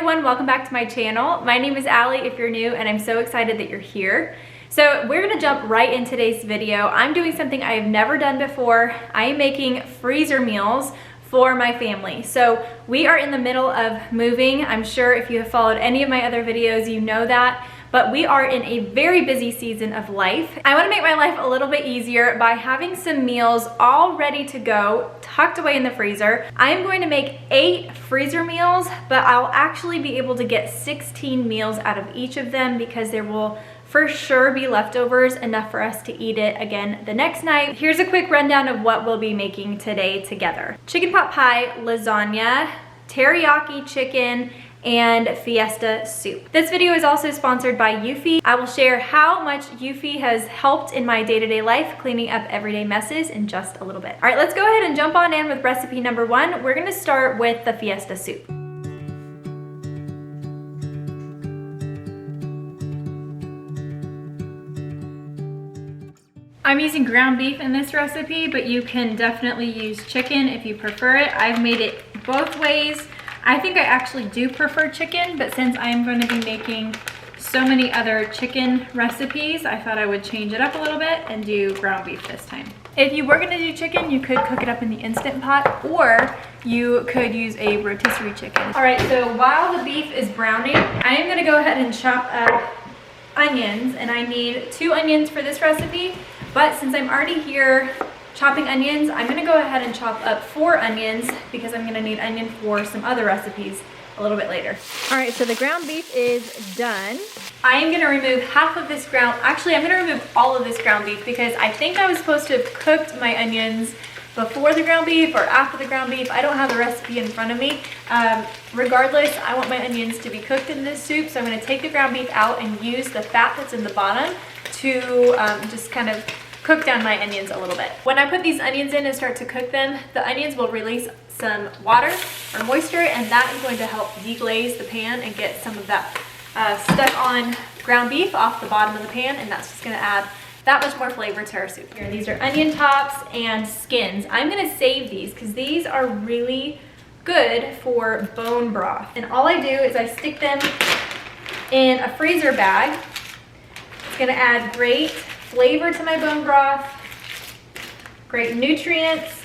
everyone, welcome back to my channel. My name is Allie if you're new, and I'm so excited that you're here. So we're gonna jump right in today's video. I'm doing something I have never done before. I am making freezer meals for my family. So we are in the middle of moving. I'm sure if you have followed any of my other videos, you know that. But we are in a very busy season of life. I wanna make my life a little bit easier by having some meals all ready to go, tucked away in the freezer. I am going to make 8 freezer meals, but I'll actually be able to get 16 meals out of each of them because there will for sure be leftovers, enough for us to eat it again the next night. Here's a quick rundown of what we'll be making today together. Chicken pot pie, lasagna, teriyaki chicken, and Fiesta Soup. This video is also sponsored by Eufy. I will share how much Eufy has helped in my day-to-day life, cleaning up everyday messes in just a little bit. All right, let's go ahead and jump on in with recipe number 1. We're gonna start with the Fiesta Soup. I'm using ground beef in this recipe, but you can definitely use chicken if you prefer it. I've made it both ways. I think I actually do prefer chicken, but since I'm going to be making so many other chicken recipes, I thought I would change it up a little bit and do ground beef this time. If you were going to do chicken, you could cook it up in the Instant Pot, or you could use a rotisserie chicken. All right, so while the beef is browning, I am going to go ahead and chop up onions, and I need 2 onions for this recipe, but since I'm already here chopping onions, I'm gonna go ahead and chop up 4 onions because I'm gonna need onion for some other recipes a little bit later. All right, so the ground beef is done. I am gonna remove half of this actually I'm gonna remove all of this ground beef because I think I was supposed to have cooked my onions before the ground beef or after the ground beef. I don't have the recipe in front of me. Regardless, I want my onions to be cooked in this soup, so I'm gonna take the ground beef out and use the fat that's in the bottom to just kind of cook down my onions a little bit. When I put these onions in and start to cook them, the onions will release some water or moisture, and that is going to help deglaze the pan and get some of that stuck on ground beef off the bottom of the pan, and that's just gonna add that much more flavor to our soup. Here, these are onion tops and skins. I'm gonna save these because these are really good for bone broth. And all I do is I stick them in a freezer bag. It's gonna add great flavor to my bone broth, great nutrients,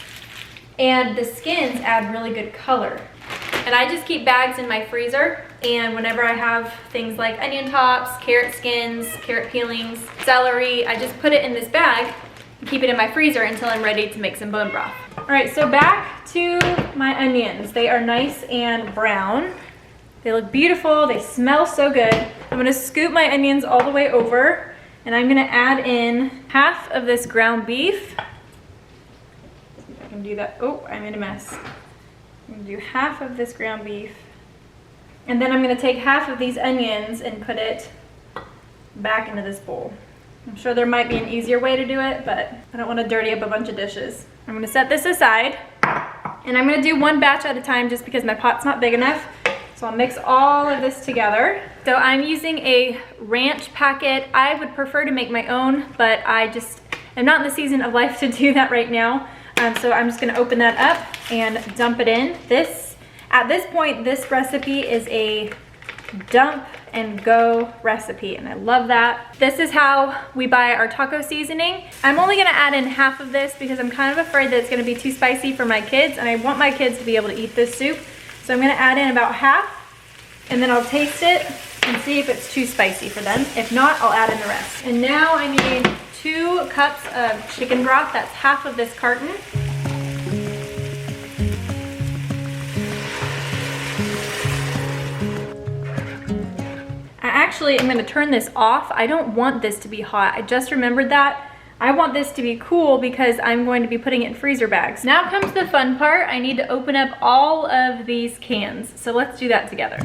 and the skins add really good color. And I just keep bags in my freezer, and whenever I have things like onion tops, carrot skins, carrot peelings, celery, I just put it in this bag and keep it in my freezer until I'm ready to make some bone broth. All right, so back to my onions. They are nice and brown. They look beautiful, they smell so good. I'm gonna scoop my onions all the way over, and I'm gonna add in half of this ground beef. Let's see if I can do that. Oh, I made a mess. I'm gonna do half of this ground beef. And then I'm gonna take half of these onions and put it back into this bowl. I'm sure there might be an easier way to do it, but I don't wanna dirty up a bunch of dishes. I'm gonna set this aside, and I'm gonna do 1 batch at a time just because my pot's not big enough. So I'll mix all of this together. So I'm using a ranch packet. I would prefer to make my own, but I just am not in the season of life to do that right now. So I'm just gonna open that up and dump it in. At this point, this recipe is a dump and go recipe, and I love that. This is how we buy our taco seasoning. I'm only gonna add in half of this because I'm kind of afraid that it's gonna be too spicy for my kids, and I want my kids to be able to eat this soup. So I'm gonna add in about half, and then I'll taste it and see if it's too spicy for them. If not, I'll add in the rest. And now I need 2 cups of chicken broth. That's half of this carton. I actually am gonna turn this off. I don't want this to be hot. I just remembered that. I want this to be cool because I'm going to be putting it in freezer bags. Now comes the fun part. I need to open up all of these cans. So let's do that together.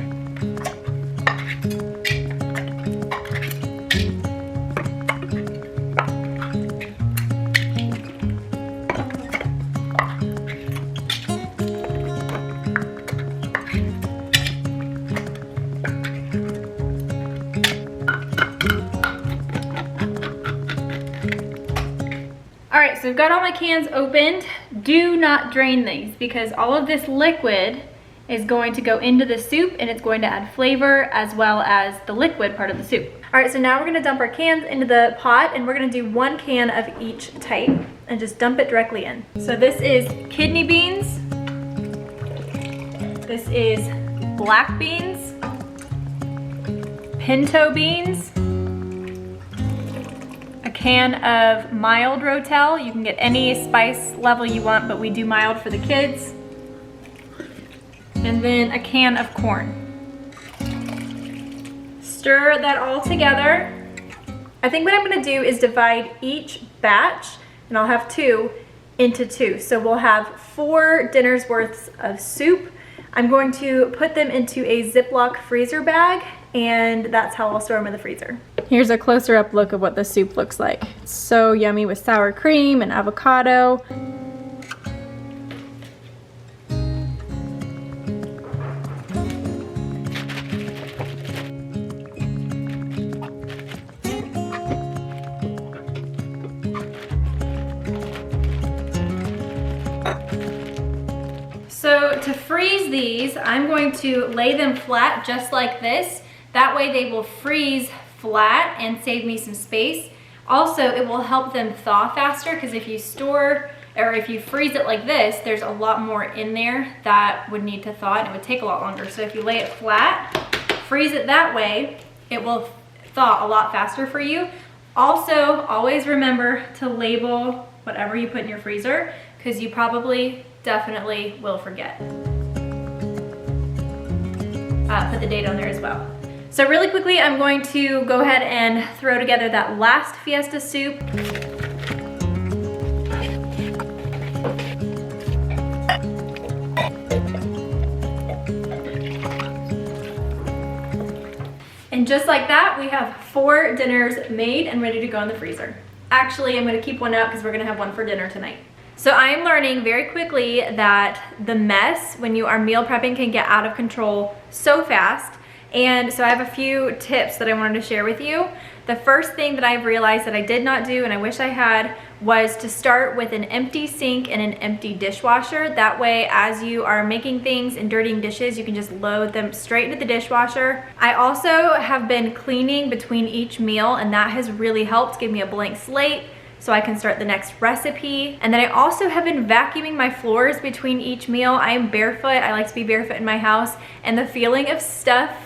All right, so I've got all my cans opened. Do not drain these because all of this liquid is going to go into the soup, and it's going to add flavor as well as the liquid part of the soup. All right, so now we're gonna dump our cans into the pot, and we're gonna do 1 can of each type and just dump it directly in. So this is kidney beans. This is black beans, pinto beans, a can of mild rotel. You can get any spice level you want, but we do mild for the kids. And then a can of corn. Stir that all together. I think what I'm gonna do is divide each batch, and I'll have 2, into 2. So we'll have 4 dinners worth of soup. I'm going to put them into a Ziploc freezer bag, and that's how I'll store them in the freezer. Here's a closer up look of what the soup looks like. It's so yummy with sour cream and avocado. So to freeze these, I'm going to lay them flat just like this. That way they will freeze flat and save me some space. Also, it will help them thaw faster, because if you store or if you freeze it like this, there's a lot more in there that would need to thaw, and it would take a lot longer. So if you lay it flat, freeze it that way, it will thaw a lot faster for you. Also, always remember to label whatever you put in your freezer, because you probably definitely will forget. Put the date on there as well. So really quickly, I'm going to go ahead and throw together that last Fiesta soup. And just like that, we have 4 dinners made and ready to go in the freezer. Actually, I'm gonna keep one out because we're gonna have one for dinner tonight. So I am learning very quickly that the mess when you are meal prepping can get out of control so fast. And so I have a few tips that I wanted to share with you. The first thing that I've realized that I did not do, and I wish I had, was to start with an empty sink and an empty dishwasher. That way, as you are making things and dirtying dishes, you can just load them straight into the dishwasher. I also have been cleaning between each meal, and that has really helped give me a blank slate so I can start the next recipe. And then I also have been vacuuming my floors between each meal. I am barefoot. I like to be barefoot in my house, and the feeling of stuff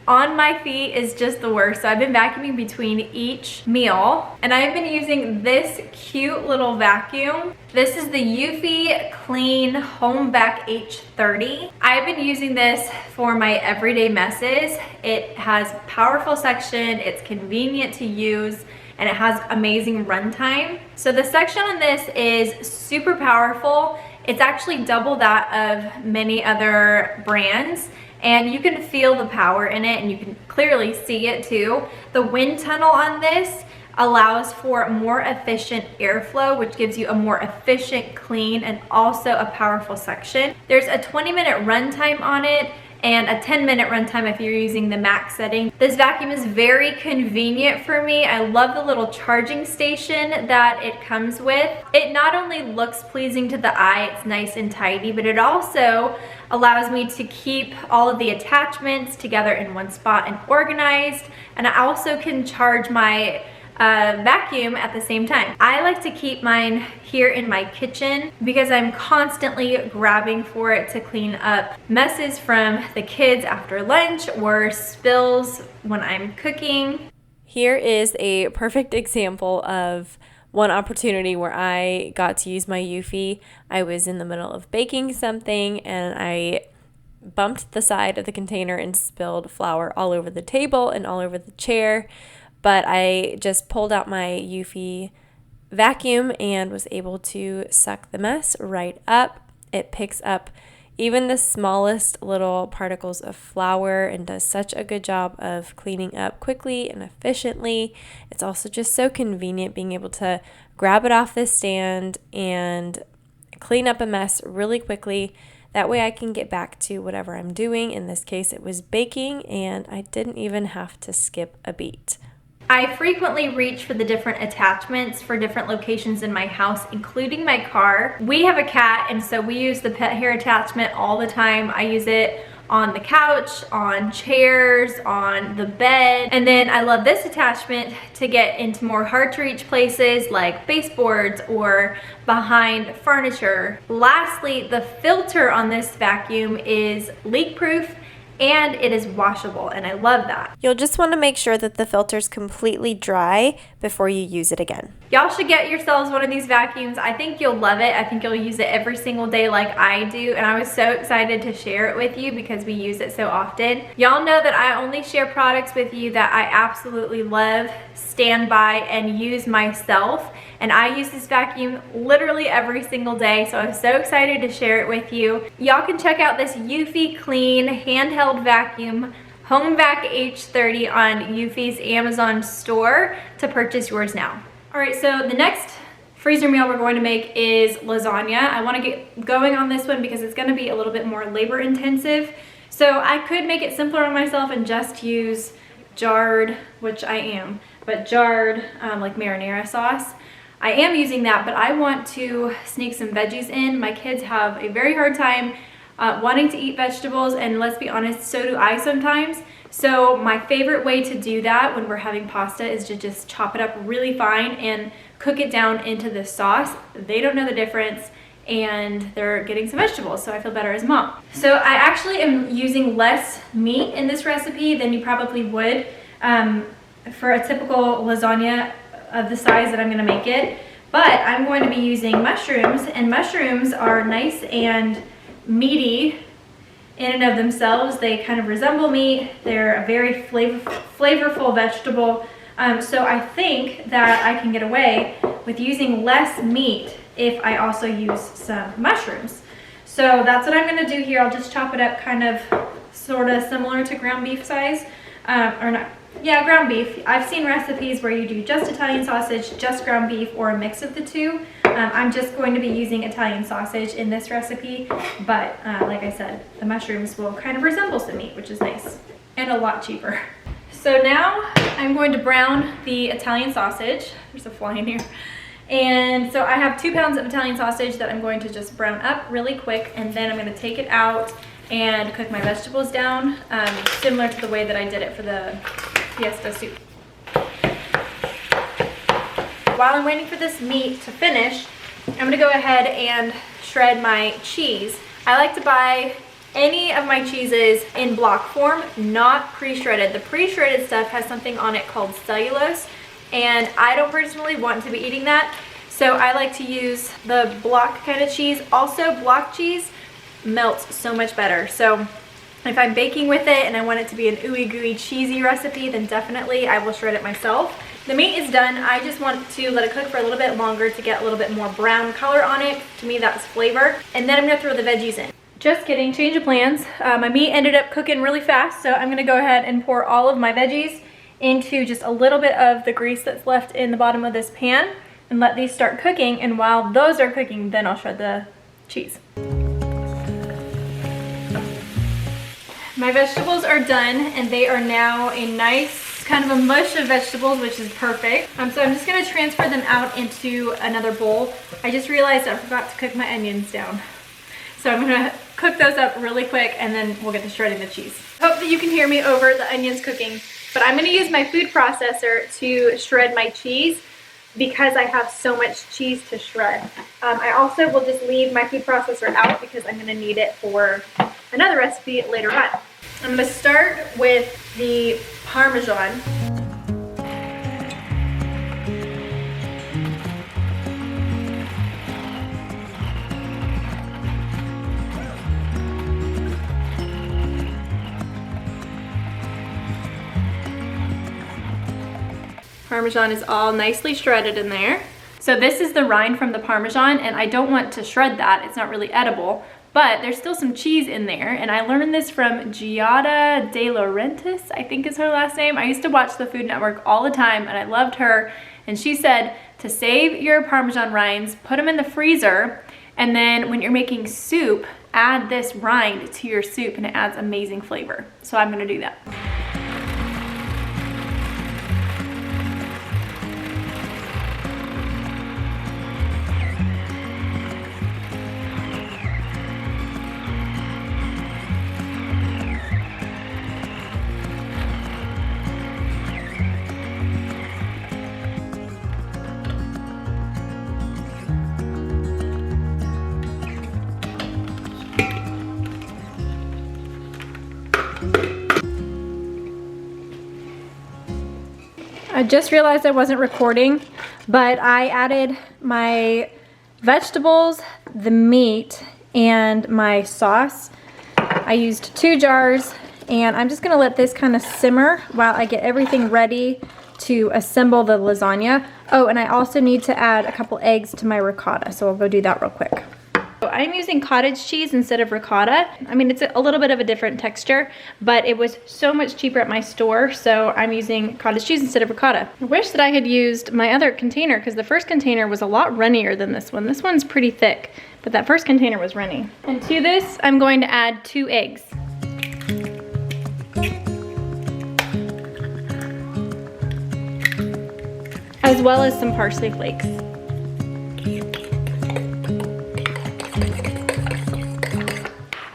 on my feet is just the worst. So I've been vacuuming between each meal, and I've been using this cute little vacuum. This is the Eufy Clean Home Vac H30. I've been using this for my everyday messes. It has powerful suction, it's convenient to use, and it has amazing runtime. So the suction on this is super powerful. It's actually double that of many other brands, and you can feel the power in it, and you can clearly see it too. The wind tunnel on this allows for more efficient airflow, which gives you a more efficient clean and also a powerful suction. There's a 20-minute runtime on it and a 10-minute runtime if you're using the max setting. This vacuum is very convenient for me. I love the little charging station that it comes with. It not only looks pleasing to the eye, it's nice and tidy, but it also allows me to keep all of the attachments together in one spot and organized. And I also can charge my vacuum at the same time. I like to keep mine here in my kitchen because I'm constantly grabbing for it to clean up messes from the kids after lunch or spills when I'm cooking. Here is a perfect example of one opportunity where I got to use my Eufy. I was in the middle of baking something and I bumped the side of the container and spilled flour all over the table and all over the chair. But I just pulled out my Eufy vacuum and was able to suck the mess right up. It picks up even the smallest little particles of flour and does such a good job of cleaning up quickly and efficiently. It's also just so convenient being able to grab it off the stand and clean up a mess really quickly. That way I can get back to whatever I'm doing. In this case, it was baking, and I didn't even have to skip a beat. I frequently reach for the different attachments for different locations in my house, including my car. We have a cat, and so we use the pet hair attachment all the time. I use it on the couch, on chairs, on the bed. And then I love this attachment to get into more hard to reach places like baseboards or behind furniture. Lastly, the filter on this vacuum is leak proof and it is washable, and I love that. You'll just want to make sure that the filter's completely dry before you use it again. Y'all should get yourselves one of these vacuums. I think you'll love it. I think you'll use it every single day like I do, and I was so excited to share it with you because we use it so often. Y'all know that I only share products with you that I absolutely love, stand by, and use myself. And I use this vacuum literally every single day, so I'm so excited to share it with you. Y'all can check out this Eufy Clean handheld vacuum HomeVac H30 on Eufy's Amazon store to purchase yours now. All right, so the next freezer meal we're going to make is lasagna. I want to get going on this one because it's going to be a little bit more labor intensive. So I could make it simpler on myself and just use jarred, which I am, but jarred like marinara sauce. I am using that, but I want to sneak some veggies in. My kids have a very hard time wanting to eat vegetables, and let's be honest, so do I sometimes. So my favorite way to do that when we're having pasta is to just chop it up really fine and cook it down into the sauce. They don't know the difference, and they're getting some vegetables, so I feel better as a mom. So I actually am using less meat in this recipe than you probably would for a typical lasagna of the size that I'm gonna make it, but I'm going to be using mushrooms, and mushrooms are nice and meaty in and of themselves. They kind of resemble meat. They're a very flavorful vegetable. So I think that I can get away with using less meat if I also use some mushrooms. So that's what I'm gonna do here. I'll just chop it up kind of sort of similar to ground beef size, or not. Yeah, ground beef. I've seen recipes where you do just Italian sausage, just ground beef, or a mix of the two. I'm just going to be using Italian sausage in this recipe, but like I said, the mushrooms will kind of resemble some meat, which is nice and a lot cheaper. So now I'm going to brown the Italian sausage. There's a fly in here. And so I have 2 pounds of Italian sausage that I'm going to just brown up really quick, and then I'm going to take it out and cook my vegetables down, similar to the way that I did it for the Fiesta Soup. While I'm waiting for this meat to finish, I'm gonna go ahead and shred my cheese. I like to buy any of my cheeses in block form, not pre-shredded. The pre-shredded stuff has something on it called cellulose, and I don't personally want to be eating that, so I like to use the block kind of cheese. Also, block cheese melts so much better. So if I'm baking with it and I want it to be an ooey gooey cheesy recipe, then definitely I will shred it myself. The meat is done. I just want to let it cook for a little bit longer to get a little bit more brown color on it. To me, that's flavor. And then I'm gonna throw the veggies in. Just kidding, change of plans. My meat ended up cooking really fast, so I'm gonna go ahead and pour all of my veggies into just a little bit of the grease that's left in the bottom of this pan and let these start cooking. And while those are cooking, then I'll shred the cheese. My vegetables are done, and they are now a nice kind of a mush of vegetables, which is perfect. So I'm just gonna transfer them out into another bowl. I just realized I forgot to cook my onions down. So I'm gonna cook those up really quick, and then we'll get to shredding the cheese. Hope that you can hear me over the onions cooking, but I'm gonna use my food processor to shred my cheese because I have so much cheese to shred. I also will just leave my food processor out because I'm gonna need it for another recipe later on. I'm gonna start with the Parmesan. Parmesan is all nicely shredded in there. So this is the rind from the Parmesan, and I don't want to shred that. It's not really edible, but there's still some cheese in there. And I learned this from Giada De Laurentiis, I think is her last name. I used to watch the Food Network all the time, and I loved her. And she said to save your Parmesan rinds, put them in the freezer, and then when you're making soup, add this rind to your soup, and it adds amazing flavor. So I'm gonna do that. I just realized I wasn't recording, but I added my vegetables, the meat, and my sauce. I used 2 jars, and I'm just gonna let this kind of simmer while I get everything ready to assemble the lasagna. Oh, and I also need to add a couple eggs to my ricotta, so I'll go do that real quick. So I'm using cottage cheese instead of ricotta. I mean, it's a little bit of a different texture, but it was so much cheaper at my store, so I'm using cottage cheese instead of ricotta. I wish that I had used my other container, because the first container was a lot runnier than this one. This one's pretty thick, but that first container was runny. And to this, I'm going to add 2 eggs. As well as some parsley flakes.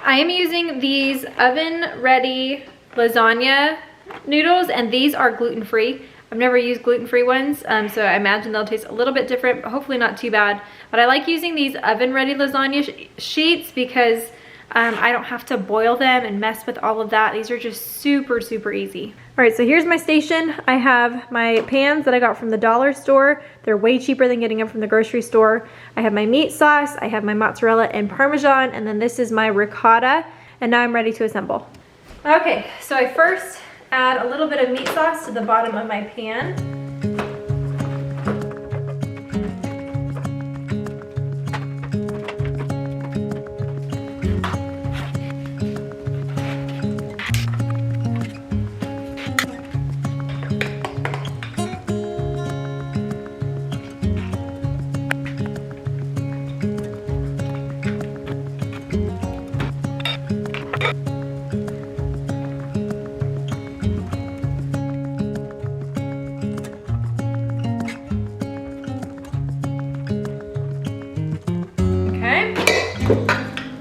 I am using these oven-ready lasagna noodles, and these are gluten-free. I've never used gluten-free ones, so I imagine they'll taste a little bit different, but hopefully not too bad. But I like using these oven-ready lasagna sheets because I don't have to boil them and mess with all of that. These are just super, super easy. All right, so here's my station. I have my pans that I got from the dollar store. They're way cheaper than getting them from the grocery store. I have my meat sauce, I have my mozzarella and parmesan, and then this is my ricotta, and now I'm ready to assemble. Okay, so I first add a little bit of meat sauce to the bottom of my pan.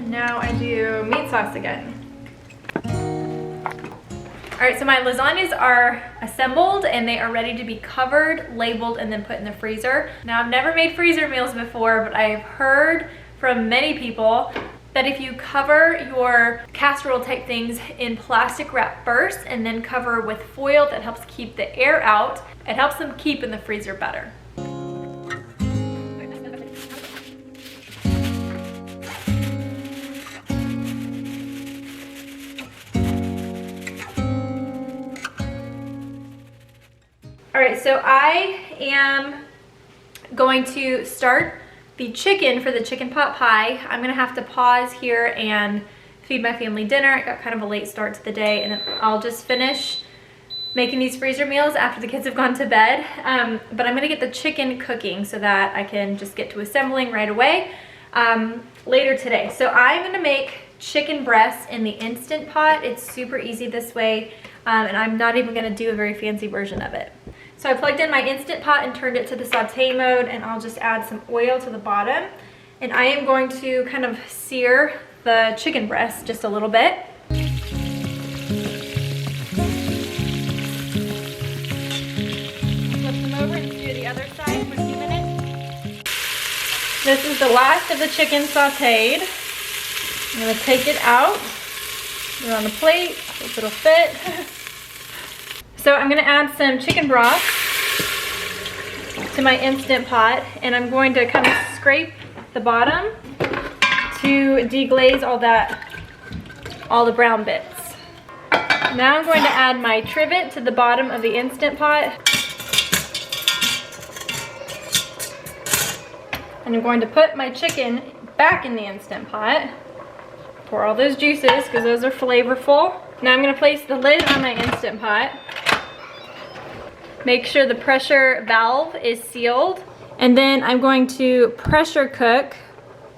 Now I do meat sauce again. All right, so my lasagnas are assembled and they are ready to be covered, labeled, and then put in the freezer. Now, I've never made freezer meals before, but I've heard from many people that if you cover your casserole type things in plastic wrap first and then cover with foil, that helps keep the air out. It helps them keep in the freezer better. All right, so I am going to start the chicken for the chicken pot pie. I'm gonna have to pause here and feed my family dinner. I got kind of a late start to the day, and then I'll just finish making these freezer meals after the kids have gone to bed. But I'm gonna get the chicken cooking so that I can just get to assembling right away later today. So I'm gonna make chicken breast in the Instant Pot. It's super easy this way, and I'm not even gonna do a very fancy version of it. So I plugged in my Instant Pot and turned it to the saute mode, and I'll just add some oil to the bottom. And I am going to kind of sear the chicken breast just a little bit. Flip them over and sear the other side for a few minutes. This is the last of the chicken sauteed. I'm gonna take it out, put it on the plate, hope it'll fit. So I'm gonna add some chicken broth to my Instant Pot, and I'm going to kind of scrape the bottom to deglaze all the brown bits. Now I'm going to add my trivet to the bottom of the Instant Pot. And I'm going to put my chicken back in the Instant Pot. Pour all those juices, because those are flavorful. Now I'm gonna place the lid on my Instant Pot. Make sure the pressure valve is sealed. And then I'm going to pressure cook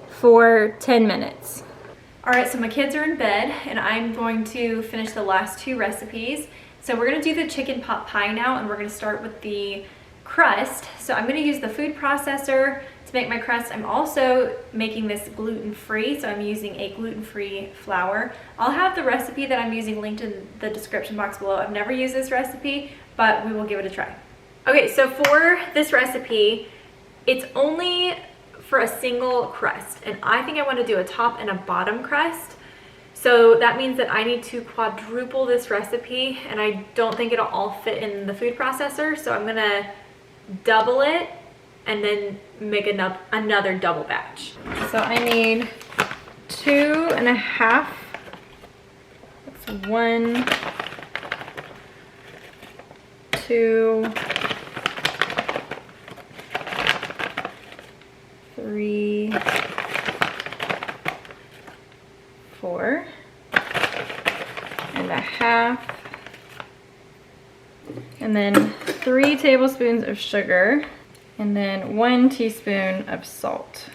for 10 minutes. All right, so my kids are in bed and I'm going to finish the last 2 recipes. So we're gonna do the chicken pot pie now, and we're gonna start with the crust. So I'm gonna use the food processor to make my crust. I'm also making this gluten-free, so I'm using a gluten-free flour. I'll have the recipe that I'm using linked in the description box below. I've never used this recipe, but we will give it a try. Okay, so for this recipe, it's only for a single crust, and I think I want to do a top and a bottom crust. So that means that I need to quadruple this recipe, and I don't think it'll all fit in the food processor. So I'm gonna double it and then make another double batch. So I need 2.5. That's 1, 2, 3, 4.5, and then 3 tablespoons of sugar, and then 1 teaspoon of salt.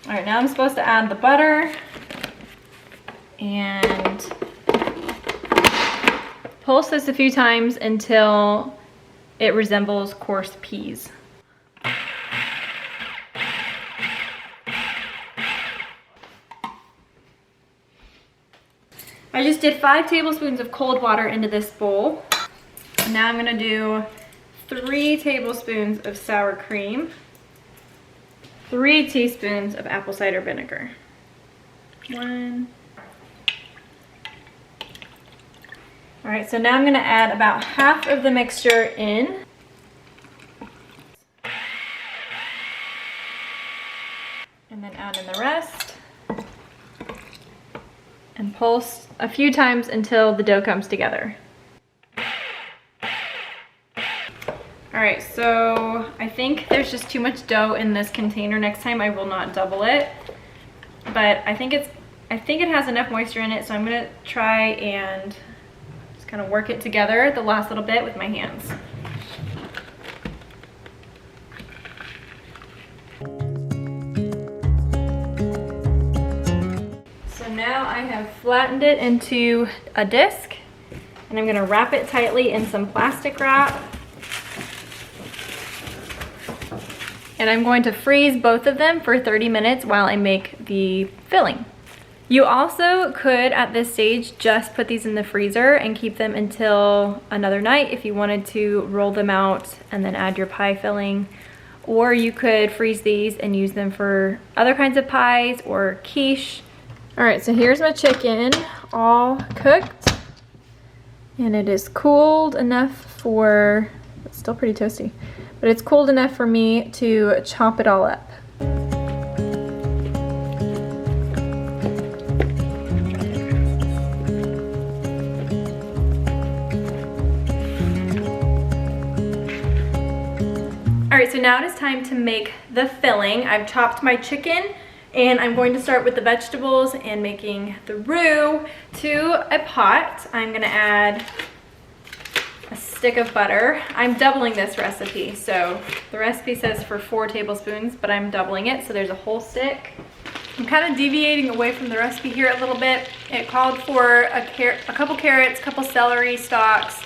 All right, now I'm supposed to add the butter and pulse this a few times until it resembles coarse peas. I just did 5 tablespoons of cold water into this bowl. And now I'm gonna do 3 tablespoons of sour cream, 3 teaspoons of apple cider vinegar. 1. All right, so now I'm gonna add about half of the mixture in. And then add in the rest. And pulse a few times until the dough comes together. All right, so I think there's just too much dough in this container. Next time I will not double it, but I think it has enough moisture in it, so I'm gonna try and just kind of work it together the last little bit with my hands. Now I have flattened it into a disc, and I'm gonna wrap it tightly in some plastic wrap. And I'm going to freeze both of them for 30 minutes while I make the filling. You also could, at this stage, just put these in the freezer and keep them until another night if you wanted to roll them out and then add your pie filling. Or you could freeze these and use them for other kinds of pies or quiche. All right, so here's my chicken all cooked, and it is cooled enough for, it's still pretty toasty, but it's cooled enough for me to chop it all up. All right, so now it is time to make the filling. I've chopped my chicken, and I'm going to start with the vegetables and making the roux. To a pot, I'm gonna add a stick of butter. I'm doubling this recipe, so the recipe says for 4 tablespoons, but I'm doubling it, so there's a whole stick. I'm kind of deviating away from the recipe here a little bit. It called for a couple carrots, a couple celery stalks,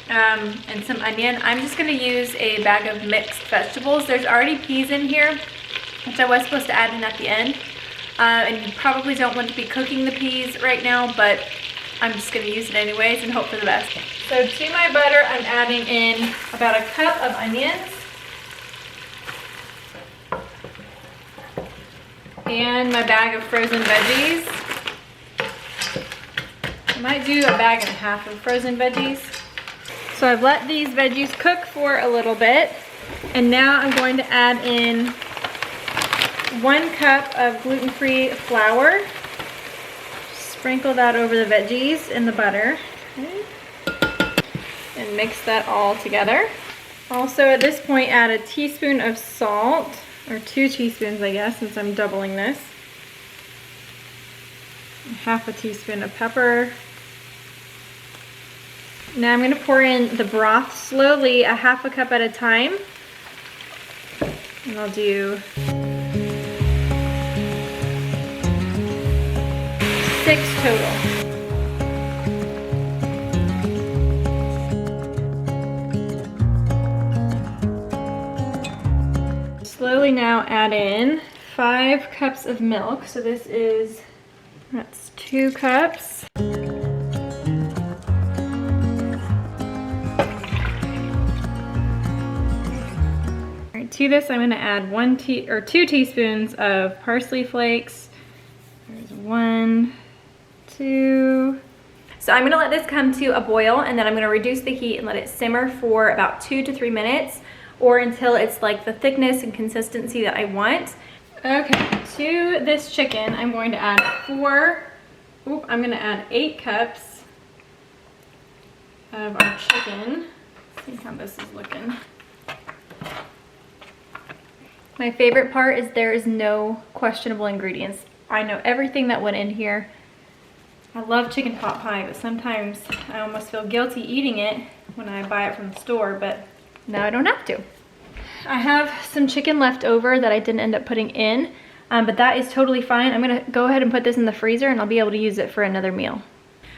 and some onion. I'm just gonna use a bag of mixed vegetables. There's already peas in here, which I was supposed to add in at the end. And you probably don't want to be cooking the peas right now, but I'm just gonna use it anyways and hope for the best. So to my butter, I'm adding in about a cup of onions. And my bag of frozen veggies. I might do a bag and a half of frozen veggies. So I've let these veggies cook for a little bit, and now I'm going to add in 1 cup of gluten-free flour. Sprinkle that over the veggies and the butter. Okay. And mix that all together. Also at this point, add a teaspoon of salt, or 2 teaspoons I guess, since I'm doubling this. Half a teaspoon of pepper. Now I'm going to pour in the broth slowly, a half a cup at a time. And I'll do 6 total. Slowly now add in 5 cups of milk. So that's 2 cups. to this, I'm gonna add 2 teaspoons of parsley flakes. There's 1, 2. So I'm gonna let this come to a boil, and then I'm gonna reduce the heat and let it simmer for about 2 to 3 minutes, or until it's like the thickness and consistency that I want. Okay, to this chicken, I'm going to add 8 cups of our chicken. Let's see how this is looking. My favorite part is there is no questionable ingredients. I know everything that went in here. I love chicken pot pie, but sometimes I almost feel guilty eating it when I buy it from the store, but now I don't have to. I have some chicken left over that I didn't end up putting in, but that is totally fine. I'm gonna go ahead and put this in the freezer and I'll be able to use it for another meal.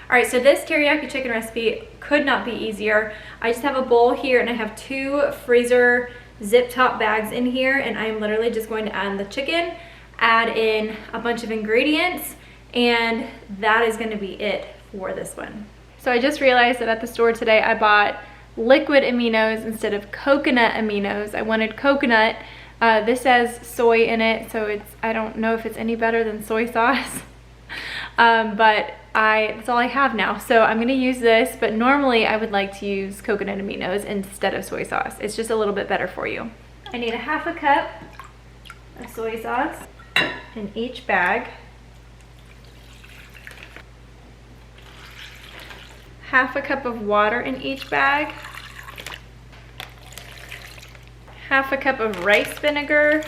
All right, so this teriyaki chicken recipe could not be easier. I just have a bowl here and I have 2 freezer zip top bags in here, and I'm literally just going to add the chicken, add in a bunch of ingredients, and that is going to be it for this one. So I just realized that at the store today I bought liquid aminos instead of coconut aminos. I wanted coconut. This has soy in it, so I don't know if it's any better than soy sauce. But that's all I have now. So I'm gonna use this, but normally I would like to use coconut aminos instead of soy sauce. It's just a little bit better for you. I need a 1/2 cup of soy sauce in each bag. 1/2 cup of water in each bag. 1/2 cup of rice vinegar.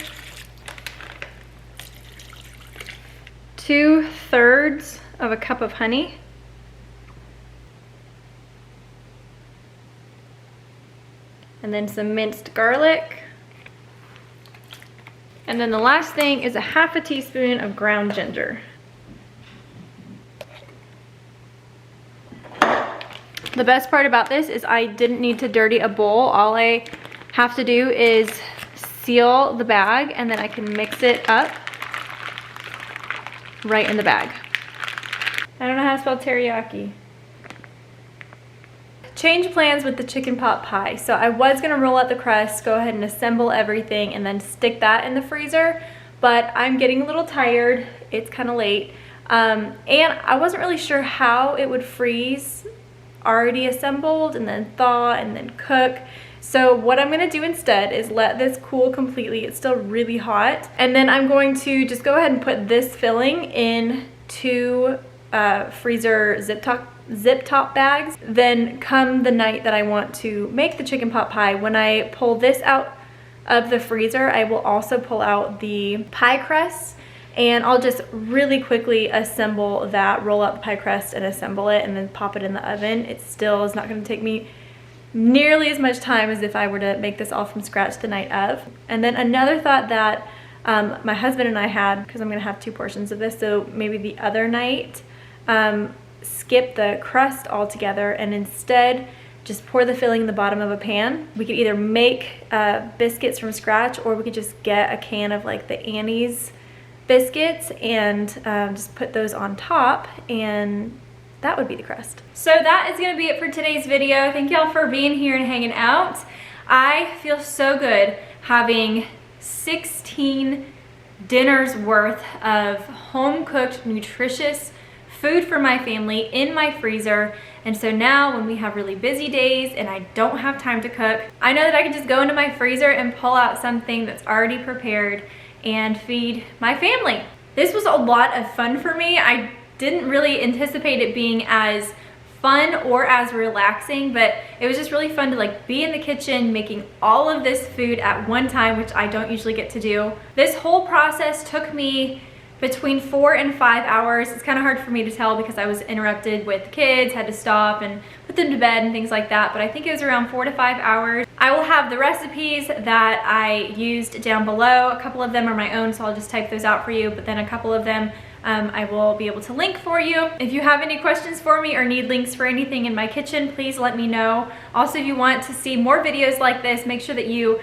2/3 of a cup of honey. And then some minced garlic. And then the last thing is a 1/2 teaspoon of ground ginger. The best part about this is I didn't need to dirty a bowl. All I have to do is seal the bag, and then I can mix it up right in the bag. I don't know how to spell teriyaki. Change plans with the chicken pot pie. So I was gonna roll out the crust, go ahead and assemble everything, and then stick that in the freezer, but I'm getting a little tired. It's kind of late. And I wasn't really sure how it would freeze already assembled and then thaw and then cook. So what I'm gonna do instead is let this cool completely. It's still really hot. And then I'm going to just go ahead and put this filling in 2 freezer zip top bags. Then come the night that I want to make the chicken pot pie, when I pull this out of the freezer, I will also pull out the pie crust, and I'll just really quickly assemble that, roll out the pie crust and assemble it, and then pop it in the oven. It still is not gonna take me nearly as much time as if I were to make this all from scratch the night of. And then another thought that my husband and I had, because I'm gonna have 2 portions of this, so maybe the other night, skip the crust altogether and instead just pour the filling in the bottom of a pan. We could either make biscuits from scratch, or we could just get a can of like the Annie's biscuits and just put those on top, and that would be the crust. So that is gonna be it for today's video. Thank y'all for being here and hanging out. I feel so good having 16 dinners worth of home-cooked, nutritious food for my family in my freezer. And so now when we have really busy days and I don't have time to cook, I know that I can just go into my freezer and pull out something that's already prepared and feed my family. This was a lot of fun for me. I didn't really anticipate it being as fun or as relaxing, but it was just really fun to like be in the kitchen making all of this food at one time, which I don't usually get to do. This whole process took me between 4 and 5 hours. It's kind of hard for me to tell because I was interrupted with the kids, had to stop and put them to bed and things like that, but I think it was around 4 to 5 hours. I will have the recipes that I used down below. A couple of them are my own, so I'll just type those out for you, but then a couple of them I will be able to link for you. If you have any questions for me or need links for anything in my kitchen, please let me know. Also, if you want to see more videos like this, make sure that you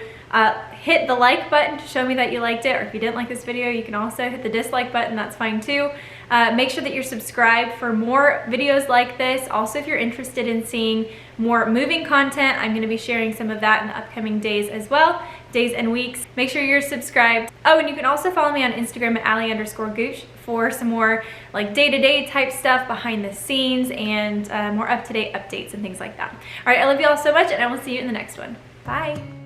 hit the like button to show me that you liked it, or if you didn't like this video, you can also hit the dislike button, that's fine too. Make sure that you're subscribed for more videos like this. Also, if you're interested in seeing more moving content, I'm going to be sharing some of that in the upcoming days as well, days and weeks. Make sure you're subscribed. Oh, and you can also follow me on Instagram at Allie_Gooch for some more like day-to-day type stuff, behind the scenes, and more up-to-date updates and things like that. All right, I love you all so much, and I will see you in the next one. Bye.